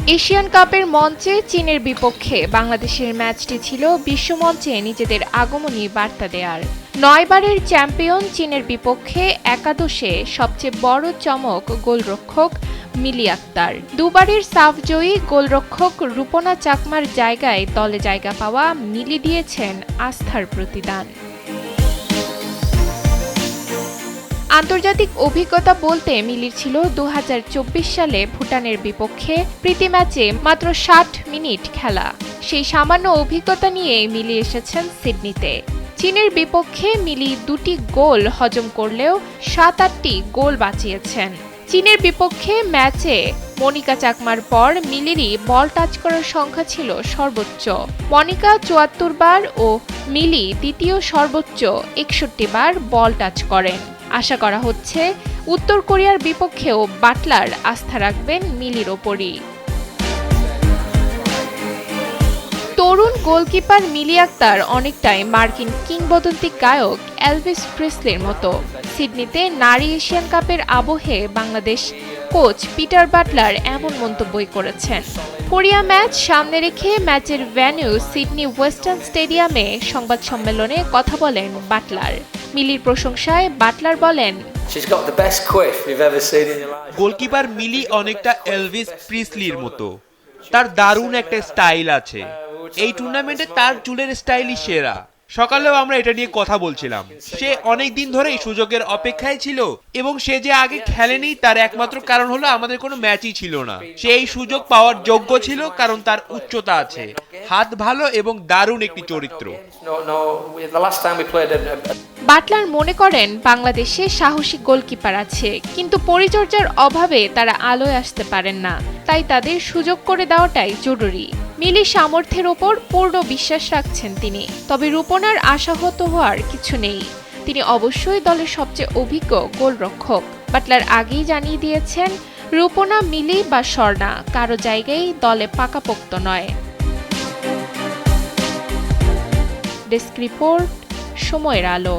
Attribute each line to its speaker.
Speaker 1: Asian কাপের মঞ্চে চীনের বিপক্ষে বাংলাদেশের ম্যাচটি ছিল বিশ্বমঞ্চে নিজেদের আগমনী বার্তা দেয়ার। ৯ বারের চ্যাম্পিয়ন চীনের বিপক্ষে একাদশে সবচেয়ে বড় চমক গোলরক্ষক মিলি আক্তার। দুবারের সাফ জয়ী গোলরক্ষক রূপনা চাকমার জায়গায় দলে জায়গা পাওয়া মিলি দিয়েছেন আস্থার প্রতিদান। আন্তর্জাতিক অভিজ্ঞতা বলতে মিলির ছিল ২০২৪ সালে ভুটানের বিপক্ষে প্রীতি ম্যাচে মাত্র ৬০ মিনিট খেলা। সেই সামান্য অভিজ্ঞতা নিয়ে মিলি এসেছেন সিডনিতে। চীনের বিপক্ষে মিলি ২টি গোল হজম করলেও ৭-৮টি গোল বাঁচিয়েছেন। চীনের বিপক্ষে ম্যাচে মনিকা চাকমার পর মিলিরই বল টাচ করার সংখ্যা ছিল সর্বোচ্চ। মনিকা ৭৪ বার ও মিলি দ্বিতীয় সর্বোচ্চ ৬১ বার বল টাচ করেন। আশা করা হচ্ছে উত্তর কোরিয়ার বিপক্ষেও বাটলার আস্থা রাখবেন মিলির ওপরই। তরুণ গোলকিপার মিলি আক্তার অনেকটাই মার্কিন কিংবদন্তি গায়ক এলভিস প্রিসলির মতো। সিডনিতে নারী এশিয়ান কাপের আবহে বাংলাদেশ কোচ পিটার বাটলার এমন মন্তব্যই করেছেন। কোরিয়া ম্যাচ সামনে রেখে ম্যাচের ভেন্যু সিডনি ওয়েস্টার্ন স্টেডিয়ামে সংবাদ সম্মেলনে কথা বলেন বাটলার। মিলির প্রশংসায় বাটলার বলেন,
Speaker 2: গোলকিপার মিলি অনেকটা এলভিস প্রিসলির মতো। তার দারুণ একটা স্টাইল আছে। এই টুর্নামেন্টে তার চুলের স্টাইলই সেরা। সকালেও আমরা এটা নিয়ে কথা বলছিলাম। সে অনেক দিন ধরে এই সুযোগের অপেক্ষায় ছিল এবং সে যে আগে খেলেনি তার একমাত্র কারণ হলো আমাদের কোনো ম্যাচই ছিল না। সে এই সুযোগ পাওয়ার যোগ্য ছিল কারণ তার উচ্চতা আছে, হাত ভালো এবং দারুণ একটি চরিত্র।
Speaker 1: বাটলার মনে করেন বাংলাদেশে সাহসী গোলকিপার আছে, কিন্তু পরিচর্যার অভাবে তারা আলোয় আসতে পারেন না। তাই তাদের সুযোগ করে দেওয়াটাই জরুরি। মিলি সামর্থ্যের ওপর পূর্ণ বিশ্বাস রাখছেন তিনি। তবে রূপনার আশাহত হওয়ার কিছু নেই। তিনি অবশ্যই দলের সবচেয়ে অভিজ্ঞ গোলরক্ষক। বাটলার আগেই জানিয়ে দিয়েছেন, রূপনা, মিলি বা স্বর্ণা কারো জায়গায় দলে পাকাপোক্ত নয়। ডেস্ক রিপোর্ট, সময়ের আলো।